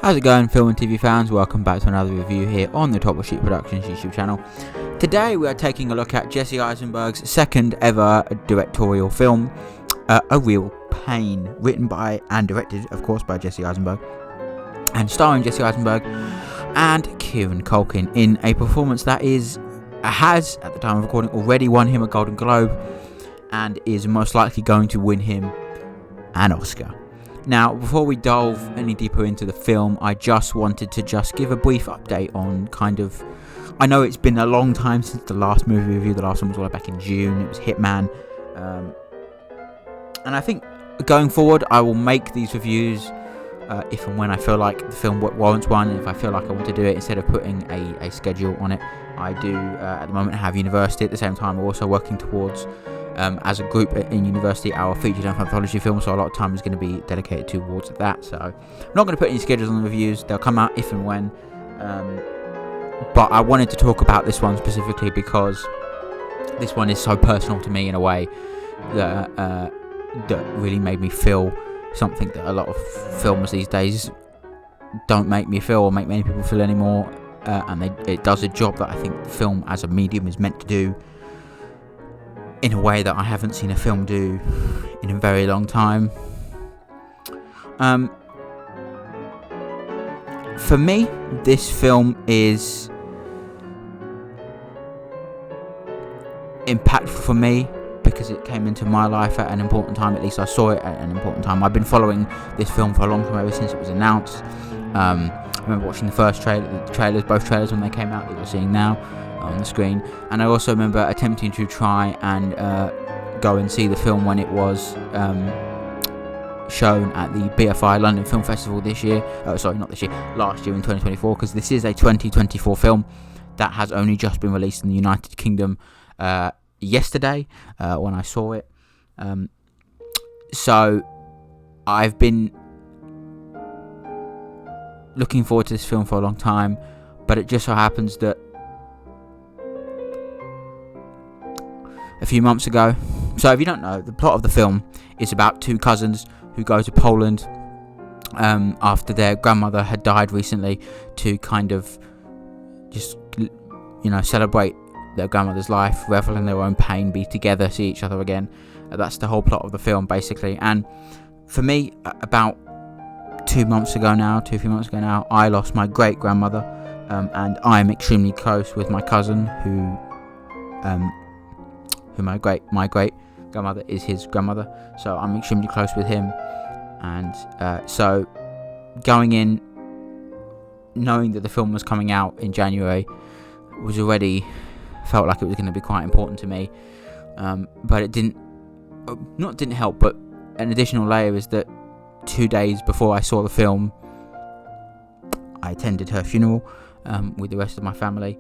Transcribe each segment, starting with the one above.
How's it going, film and TV fans? Welcome back to another review here on the Top of Sheet Productions YouTube channel. Today we are taking a look at Jesse Eisenberg's second ever directorial film, A Real Pain, written by and directed, of course, by Jesse Eisenberg, and starring Jesse Eisenberg and Kieran Culkin in a performance that has, at the time of recording, already won him a Golden Globe and is most likely going to win him an Oscar. Now, before we delve any deeper into the film, I just wanted to give a brief update on I know it's been a long time since the last movie review. The last one was all back in June. It was Hitman. And I think going forward, I will make these reviews if and when I feel like the film warrants one, and if I feel like I want to do it instead of putting a schedule on it. I do, at the moment, have university. At the same time, we're also working towards, as a group in university, our feature-length anthology film, so a lot of time is going to be dedicated towards that. So I'm not going to put any schedules on the reviews. They'll come out if and when. But I wanted to talk about this one specifically because this one is so personal to me in a way that really made me feel something that a lot of films these days don't make me feel or make many people feel anymore. And it does a job that I think film as a medium is meant to do in a way that I haven't seen a film do in a very long time. For me, this film is impactful for me because it came into my life at an important time. At least I saw it at an important time. I've been following this film for a long time, ever since it was announced. I remember watching the first both trailers when they came out that you're seeing now on the screen, and I also remember attempting to try and go and see the film when it was shown at the BFI London Film Festival last year in 2024, because this is a 2024 film that has only just been released in the United Kingdom yesterday when I saw it. So I've been looking forward to this film for a long time, but it just so happens that a few months ago, so if you don't know, the plot of the film is about two cousins who go to Poland after their grandmother had died recently to kind of just, celebrate their grandmother's life, revel in their own pain, be together, see each other again. That's the whole plot of the film, basically. And for me, about 2 months ago now, I lost my great grandmother, and I'm extremely close with my cousin, who my great grandmother is his grandmother. So I'm extremely close with him, and so going in, knowing that the film was coming out in January, was already felt like it was going to be quite important to me. But it didn't help. But an additional layer is that 2 days before I saw the film, I attended her funeral with the rest of my family,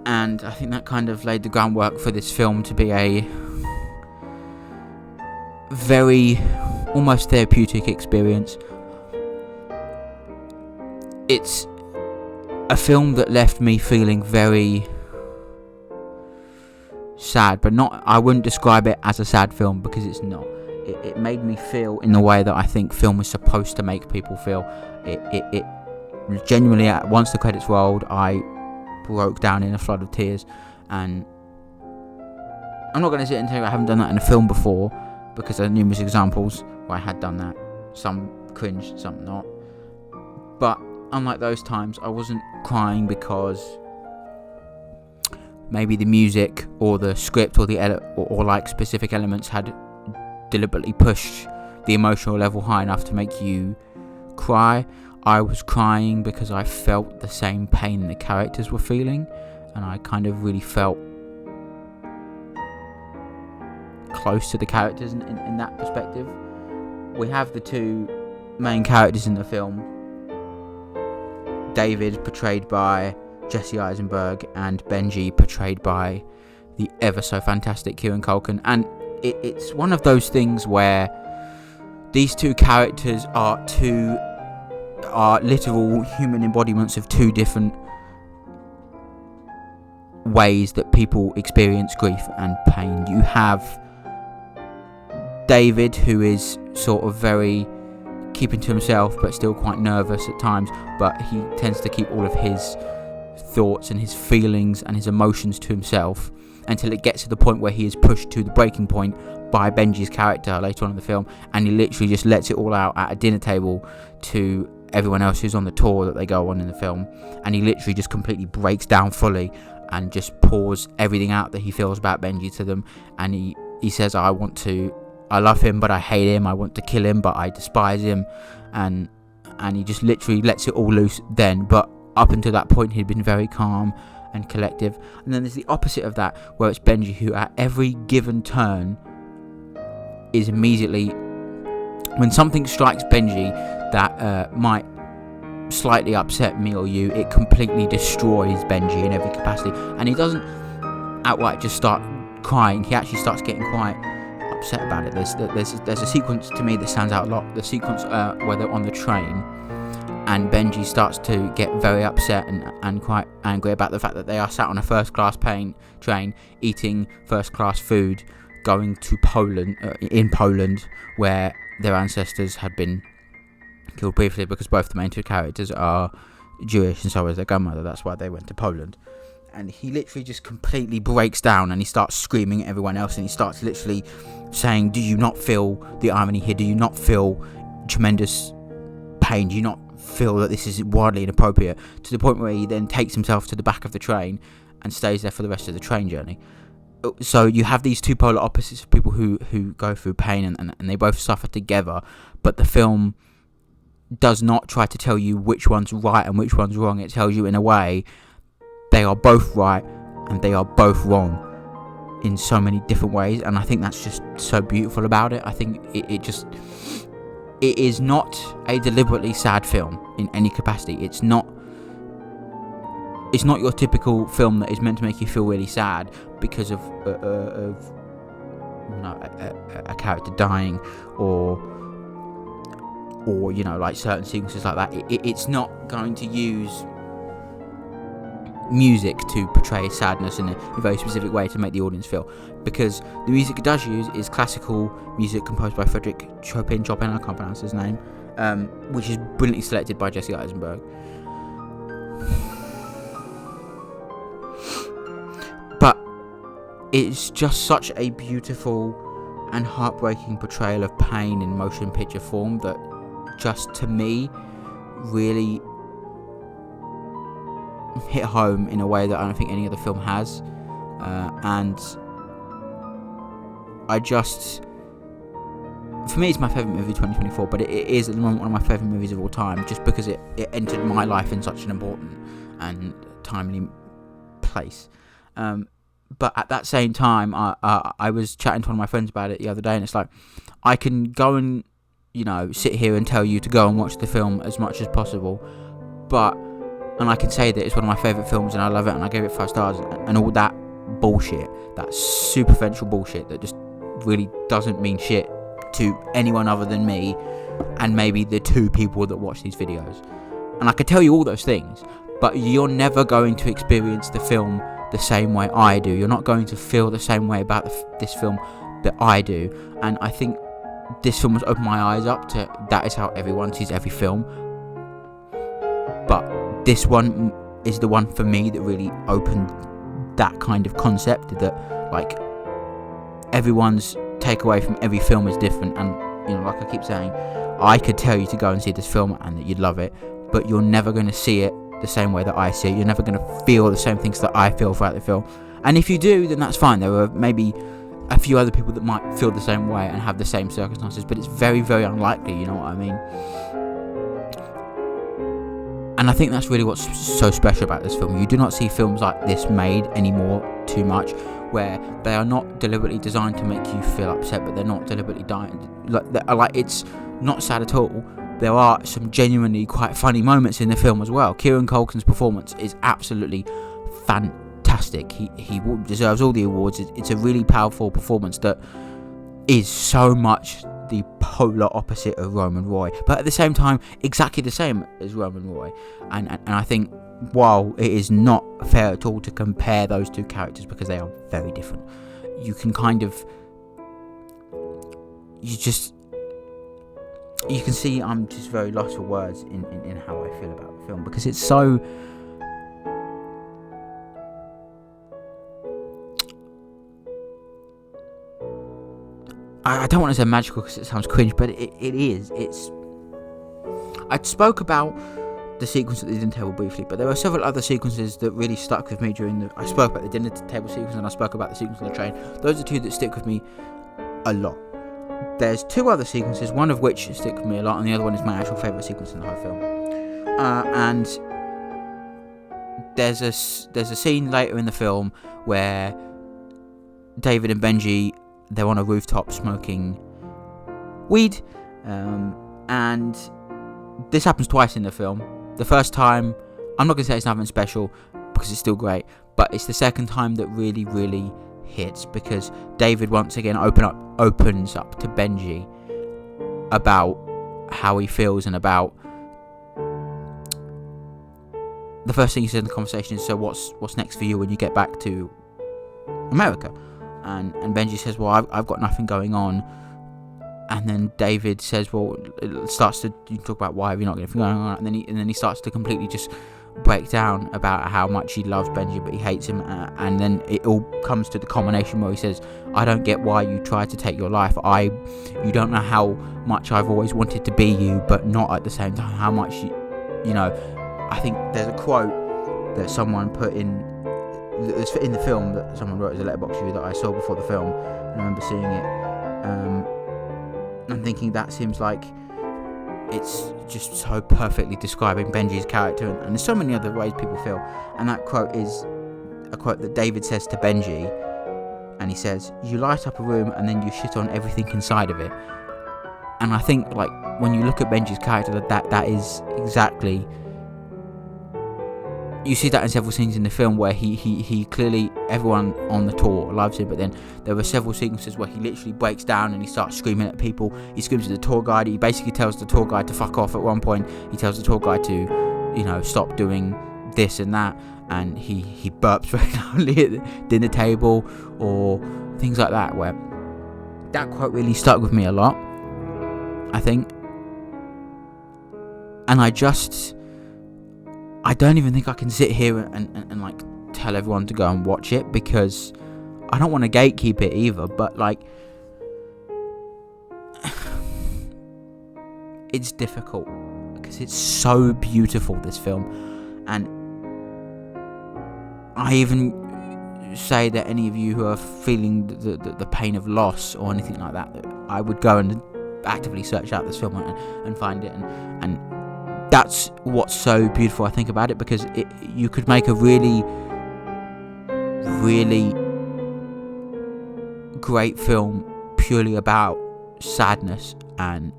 and I think that kind of laid the groundwork for this film to be a very almost therapeutic experience. It's a film that left me feeling very sad, but I wouldn't describe it as a sad film, because it's not. It made me feel in the way that I think film is supposed to make people feel. It genuinely, once the credits rolled, I broke down in a flood of tears. And I'm not going to sit and tell you I haven't done that in a film before, because there are numerous examples where I had done that. Some cringed, some not. But unlike those times, I wasn't crying because maybe the music or the script or or specific elements had deliberately pushed the emotional level high enough to make you cry. I was crying because I felt the same pain the characters were feeling, and I kind of really felt close to the characters in that perspective. We have the two main characters in the film, David, portrayed by Jesse Eisenberg, and Benji, portrayed by the ever so fantastic Kieran Culkin. And it's one of those things where these two characters are literal human embodiments of two different ways that people experience grief and pain. You have David, who is sort of very keeping to himself, but still quite nervous at times. But he tends to keep all of his thoughts and his feelings and his emotions to himself until it gets to the point where he is pushed to the breaking point by Benji's character later on in the film, and he literally just lets it all out at a dinner table to everyone else who's on the tour that they go on in the film, and he literally just completely breaks down fully and just pours everything out that he feels about Benji to them. And he says, I love him but I hate him, I want to kill him but I despise him, and he just literally lets it all loose then. But up until that point he'd been very calm and collective. And then there's the opposite of that, where it's Benji who at every given turn is immediately, when something strikes Benji that might slightly upset me or you, it completely destroys Benji in every capacity. And he doesn't outright just start crying, he actually starts getting quite upset about it. There's a sequence to me that stands out a lot, the sequence where they're on the train and Benji starts to get very upset and quite angry about the fact that they are sat on a first class train eating first class food, going to Poland, in Poland, where their ancestors had been killed briefly, because both the main two characters are Jewish and so is their grandmother. That's why they went to Poland. And he literally just completely breaks down and he starts screaming at everyone else, and he starts literally saying, do you not feel the irony here? Do you not feel tremendous pain? Do you not feel that this is wildly inappropriate? To the point where he then takes himself to the back of the train and stays there for the rest of the train journey. So you have these two polar opposites of people who go through pain and they both suffer together, but the film does not try to tell you which one's right and which one's wrong. It tells you in a way they are both right and they are both wrong in so many different ways, and I think that's just so beautiful about it. I think it is not a deliberately sad film in any capacity. It's not your typical film that is meant to make you feel really sad because of a character dying or like certain sequences like that. It's not going to use music to portray sadness in a very specific way to make the audience feel, because the music it does use is classical music composed by Frederick Chopin, I can't pronounce his name, which is brilliantly selected by Jesse Eisenberg. But it's just such a beautiful and heartbreaking portrayal of pain in motion picture form that just, to me, really hit home in a way that I don't think any other film has. And I just, for me, it's my favourite movie of 2024, but it is at the moment one of my favourite movies of all time, just because it entered my life in such an important and timely place. But at that same time, I was chatting to one of my friends about it the other day, and it's like, I can go and, sit here and tell you to go and watch the film as much as possible, and I can say that it's one of my favourite films and I love it and I gave it 5 stars and all that bullshit, that superficial bullshit that just really doesn't mean shit to anyone other than me and maybe the 2 people that watch these videos. And I could tell you all those things, but you're never going to experience the film the same way I do. You're not going to feel the same way about this film that I do. And I think this film has opened my eyes up to that is how everyone sees every film. But this one is the one for me that really opened that kind of concept, that like everyone's takeaway from every film is different. And like I keep saying, I could tell you to go and see this film and that you'd love it, but you're never going to see it the same way that I see it. You're never going to feel the same things that I feel throughout the film. And if you do, then that's fine. There are maybe a few other people that might feel the same way and have the same circumstances, but it's very, very unlikely, you know what I mean? And I think that's really what's so special about this film. You do not see films like this made anymore too much, where they are not deliberately designed to make you feel upset, but they're not deliberately dying. Like it's not sad at all. There are some genuinely quite funny moments in the film as well. Kieran Culkin's performance is absolutely fantastic. He deserves all the awards. It's a really powerful performance that is so much the polar opposite of Roman Roy, but at the same time exactly the same as Roman Roy. And I think while it is not fair at all to compare those 2 characters because they are very different, you can see I'm just very lost for words in how I feel about the film, because it's so... I don't want to say magical because it sounds cringe, but it is. I spoke about the sequence at the dinner table briefly, but there were several other sequences that really stuck with me I spoke about the dinner table sequence, and I spoke about the sequence on the train. Those are two that stick with me a lot. There's two other sequences, one of which stick with me a lot, and the other one is my actual favourite sequence in the whole film. And there's a scene later in the film where David and Benji, they're on a rooftop smoking weed, and this happens twice in the film. The first time, I'm not going to say it's nothing special because it's still great, but it's the second time that really, really hits, because David once again opens up to Benji about how he feels, and about... The first thing he says in the conversation is, so what's next for you when you get back to America? And Benji says, well, I've got nothing going on. And then David says, well, it starts to talk about why have you not got anything going on, and then he starts to completely just break down about how much he loves Benji but he hates him, and then it all comes to the culmination where he says, I don't get why you tried to take your life. You don't know how much I've always wanted to be you, but not at the same time how much you know. I think there's a quote that someone put in the film that someone wrote as a letterbox review that I saw before the film, and I remember seeing it. I'm thinking that seems like it's just so perfectly describing Benji's character, and there's so many other ways people feel. And that quote is a quote that David says to Benji, and he says, you light up a room and then you shit on everything inside of it. And I think, like, when you look at Benji's character, that is exactly... You see that in several scenes in the film where he clearly, everyone on the tour loves him, but then there were several sequences where he literally breaks down and he starts screaming at people. He screams at the tour guide. He basically tells the tour guide to fuck off at one point. He tells the tour guide to, stop doing this and that, and he burps very loudly at the dinner table, or things like that, where that quote really stuck with me a lot, I think. And I don't even think I can sit here and like tell everyone to go and watch it, because I don't want to gatekeep it either, but like it's difficult because it's so beautiful, this film. And I even say that any of you who are feeling the pain of loss or anything like that I would go and actively search out this film and find it, and that's what's so beautiful, I think, about it, because you could make a really, really great film purely about sadness and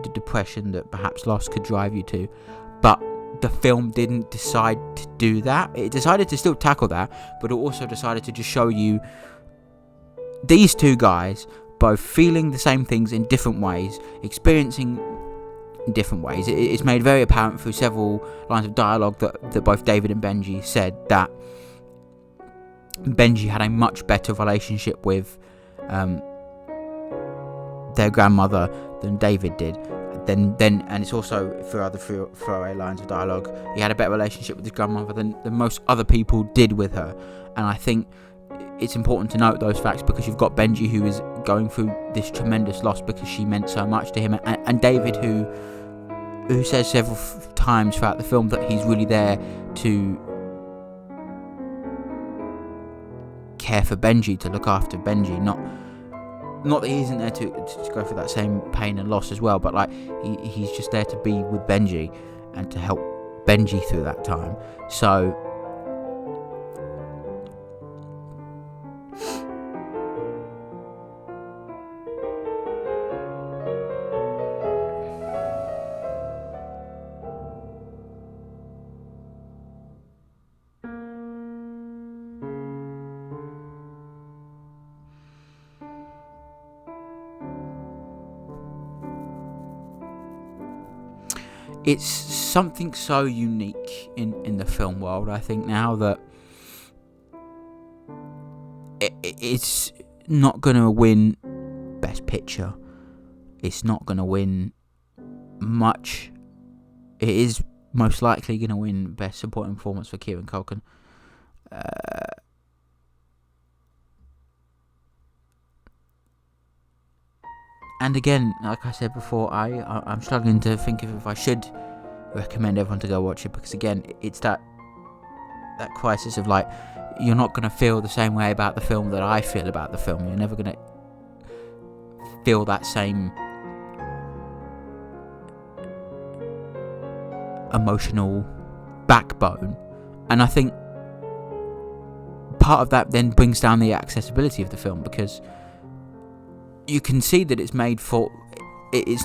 the depression that perhaps loss could drive you to, but the film didn't decide to do that. It decided to still tackle that, but it also decided to just show you these two guys both feeling the same things in different ways, experiencing in different ways. It's made very apparent through several lines of dialogue that both David and Benji said that Benji had a much better relationship with their grandmother than David did. Then, and it's also through other throwaway lines of dialogue, he had a better relationship with his grandmother than most other people did with her. And I think it's important to note those facts, because you've got Benji, who is going through this tremendous loss because she meant so much to him, and David, who says several times throughout the film that he's really there to care for Benji, to look after Benji, not that he isn't there to go through that same pain and loss as well, but like he's just there to be with Benji and to help Benji through that time. So it's something so unique in the film world, I think, now, that it's not going to win Best Picture. It's not going to win it is most likely going to win Best Supporting Performance for Kieran Culkin. And again, like I said before, I'm struggling to think of if I should recommend everyone to go watch it, because again, it's that crisis of like, you're not going to feel the same way about the film that I feel about the film. You're never going to feel that same emotional backbone, and I think part of that then brings down the accessibility of the film, because you can see that it's made for it's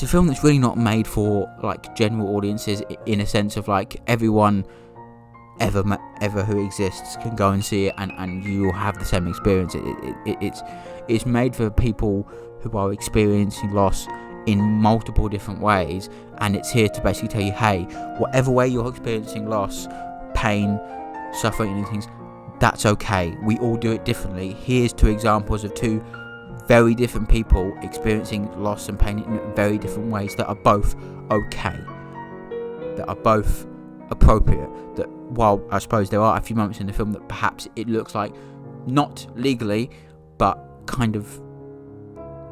a film that's really not made for like general audiences, in a sense of like everyone ever who exists can go and see it, and you will have the same experience. It's made for people who are experiencing loss in multiple different ways, and it's here to basically tell you, hey, whatever way you're experiencing loss, pain, suffering and things, that's okay. We all do it differently. Here's two examples of two very different people experiencing loss and pain in very different ways that are both okay, that are both appropriate. That while I suppose there are a few moments in the film that perhaps it looks like, not legally but kind of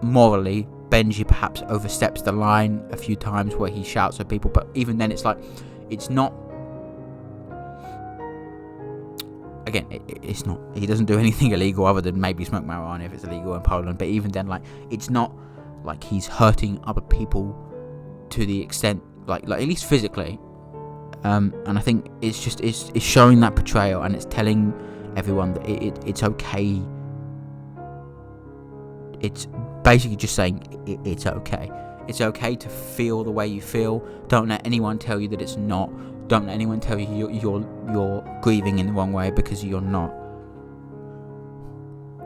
morally, Benji perhaps oversteps the line a few times where he shouts at people, but even then it's like, it's not, again, it's not, he doesn't do anything illegal other than maybe smoke marijuana if it's illegal in Poland, but even then, like, it's not like he's hurting other people to the extent, like at least physically, and I think it's just, it's showing that portrayal, and it's telling everyone that it's okay. It's basically just saying it's okay. It's okay to feel the way you feel. Don't let anyone tell you that it's not. Don't let anyone tell you you're grieving in the wrong way, because you're not.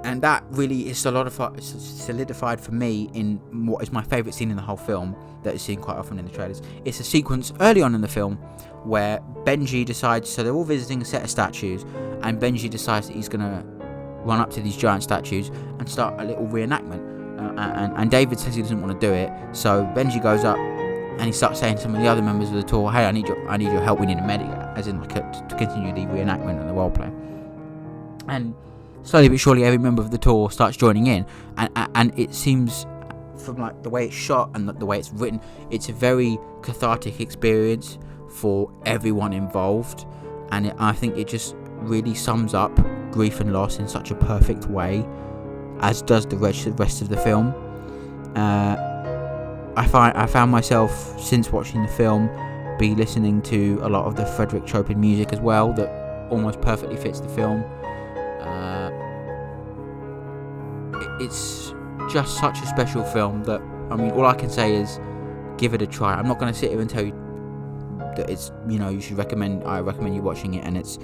And that really is solidified for me in what is my favourite scene in the whole film, that is seen quite often in the trailers. It's a sequence early on in the film where Benji decides, so they're all visiting a set of statues, and Benji decides that he's going to run up to these giant statues and start a little reenactment. And David says he doesn't want to do it, so Benji goes up and he starts saying to some of the other members of the tour, hey, I need your help, we need a medic, as in like to continue the reenactment and the roleplay. And slowly but surely every member of the tour starts joining in, and it seems, from like the way it's shot and the way it's written, it's a very cathartic experience for everyone involved, and I think it just really sums up grief and loss in such a perfect way, as does the rest of the film. I found myself, since watching the film, be listening to a lot of the Frederick Chopin music as well, that almost perfectly fits the film. It's just such a special film that, I mean, all I can say is give it a try. I'm not going to sit here and tell you that it's, you should I recommend you watching it and it's,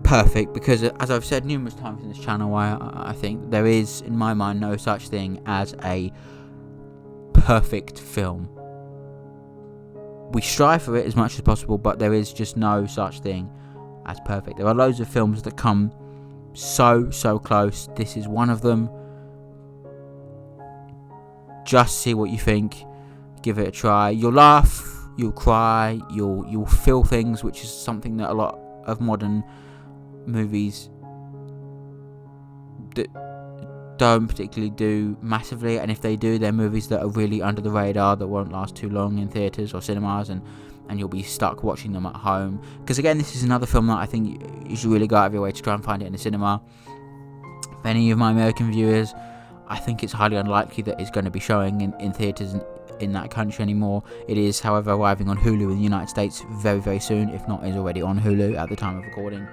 perfect, because as I've said numerous times in this channel, I think there is, in my mind, no such thing as a perfect film. We strive for it as much as possible, but there is just no such thing as perfect. There are loads of films that come so close. This is one of them. Just see what you think. Give it a try. You'll laugh, you'll cry, you'll feel things, which is something that a lot of modern movies that don't particularly do massively, and if they do, they're movies that are really under the radar, that won't last too long in theatres or cinemas, and you'll be stuck watching them at home. Because again, this is another film that I think you should really go out of your way to try and find it in the cinema. For any of my American viewers, I think it's highly unlikely that it's going to be showing in theatres in that country anymore. It is, however, arriving on Hulu in the United States very, very soon, if not is already on Hulu at the time of recording.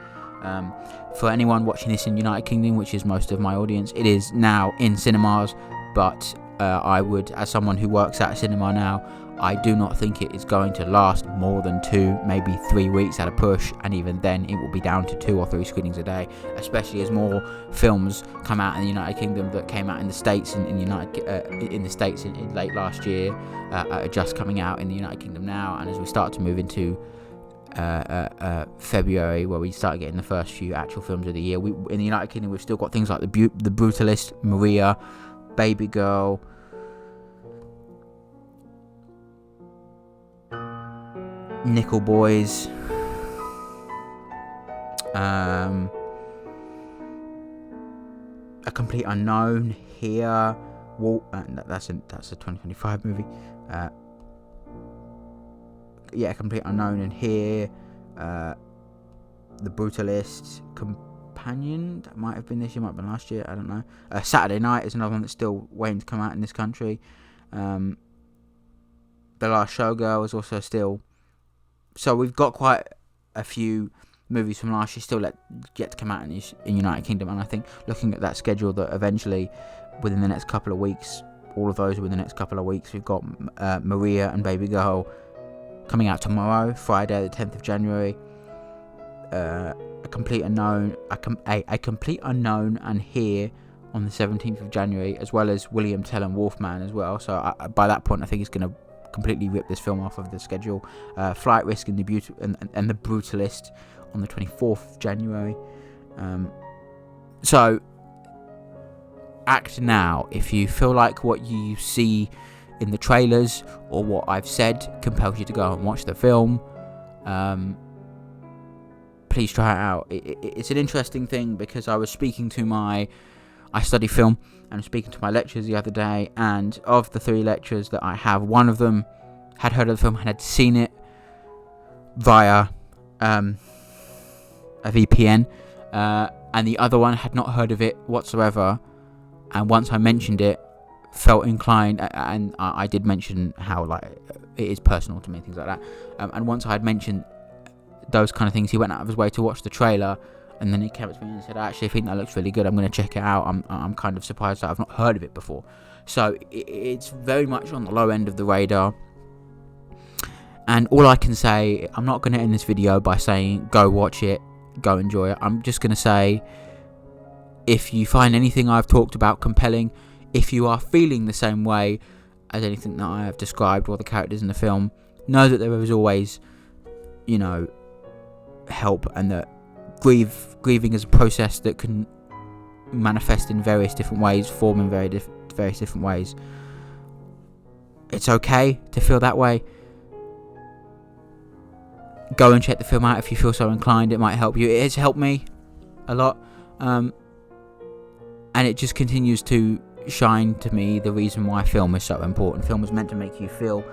For anyone watching this in the United Kingdom, which is most of my audience, it is now in cinemas, but I would, as someone who works at a cinema now, I do not think it is going to last more than 2, maybe 3 weeks at a push, and even then it will be down to 2 or 3 screenings a day, especially as more films come out in the United Kingdom that came out in the States in the States in late last year, are just coming out in the United Kingdom now, and as we start to move into February, where we start getting the first few actual films of the year, in the United Kingdom we've still got things like The Brutalist, Maria, Baby Girl, Nickel Boys, A Complete Unknown here. That's a 2025 movie. A Complete Unknown in here. The Brutalist Companion, that might have been this year, might have been last year, I don't know. Saturday Night is another one that's still waiting to come out in this country. The Last Showgirl is also still. So we've got quite a few movies from last year still yet to come out in United Kingdom, and I think looking at that schedule, that eventually within the next couple of weeks, all of those within the next couple of weeks, we've got Maria and Baby Girl coming out tomorrow, Friday the 10th of January. A Complete Unknown, a Complete Unknown, and here on the 17th of January, as well as William Tell and Wolfman as well. So by that point, I think it's going to completely rip this film off of the schedule. Flight Risk and the Brutalist on the 24th of January. So act now if you feel like what you see in the trailers or what I've said compels you to go and watch the film. Please try it out. It's an interesting thing because I study film, and I'm speaking to my lecturers the other day, and of the 3 lecturers that I have, one of them had heard of the film and had seen it via a VPN, and the other one had not heard of it whatsoever, and once I mentioned it, felt inclined, and I did mention how it is personal to me, things like that, and once I had mentioned those kind of things, he went out of his way to watch the trailer, and then he came up to me and said, I actually think that looks really good, I'm going to check it out. I'm kind of surprised that I've not heard of it before. So it's very much on the low end of the radar, and all I can say, I'm not going to end this video by saying go watch it, go enjoy it. I'm just going to say, if you find anything I've talked about compelling, if you are feeling the same way as anything that I have described or the characters in the film, know that there is always, help, and that grieving is a process that can manifest in various different ways, form in various different ways. It's okay to feel that way. Go and check the film out if you feel so inclined. It might help you. It has helped me a lot, and it just continues to shine to me the reason why film is so important. Film is meant to make you feel.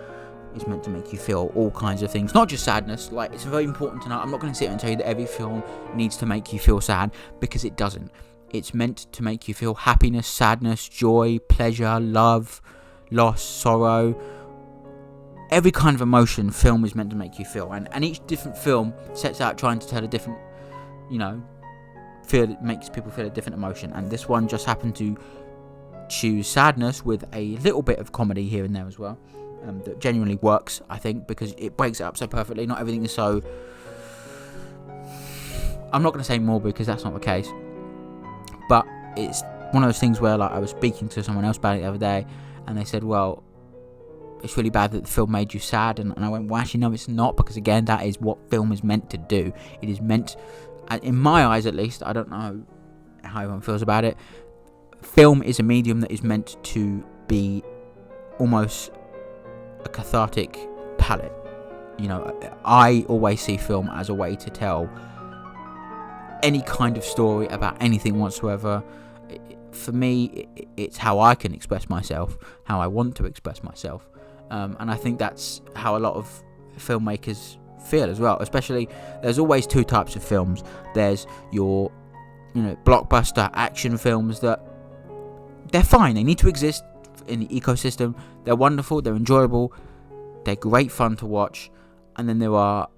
It's meant to make you feel all kinds of things, not just sadness. It's very important to know. I'm not going to sit here and tell you that every film needs to make you feel sad, because it doesn't. It's meant to make you feel happiness, sadness, joy, pleasure, love, loss, sorrow. Every kind of emotion, film is meant to make you feel. And each different film sets out trying to tell a different, makes people feel a different emotion. And this one just happened to choose sadness with a little bit of comedy here and there as well. That genuinely works, I think, because it breaks it up so perfectly. Not everything is so. I'm not going to say more because that's not the case, but it's one of those things where I was speaking to someone else about it the other day, and they said, well, it's really bad that the film made you sad, and I went, well, actually no, it's not, because again, that is what film is meant to do. It is meant, in my eyes at least, I don't know how everyone feels about it, film is a medium that is meant to be almost a cathartic palette. I always see film as a way to tell any kind of story about anything whatsoever. For me, it's how I can express myself, how I want to express myself, and I think that's how a lot of filmmakers feel as well. Especially, there's always 2 types of films. There's your blockbuster action films that they're fine, they need to exist in the ecosystem, they're wonderful, they're enjoyable, they're great fun to watch. And then there are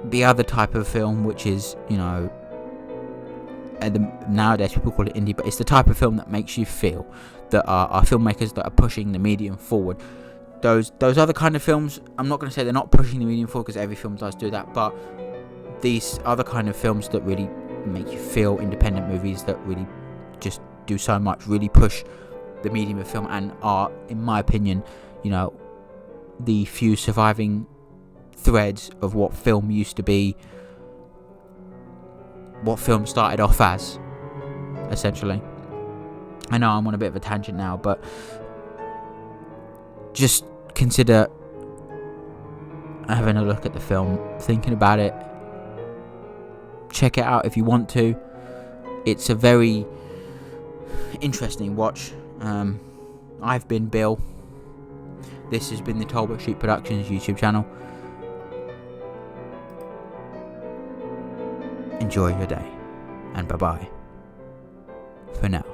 the other type of film, which is, nowadays people call it indie, but it's the type of film that makes you feel, that are filmmakers that are pushing the medium forward. Those other kind of films, I'm not going to say they're not pushing the medium forward, because every film does do that, but these other kind of films that really make you feel, independent movies that really just do so much, really push the medium of film, and are, in my opinion, the few surviving threads of what film used to be, what film started off as, essentially. I know I'm on a bit of a tangent now, but just consider having a look at the film, thinking about it. Check it out if you want to. It's a very interesting watch. I've been Bill. This has been the Talbot Street Productions YouTube channel. Enjoy your day, and bye bye for now.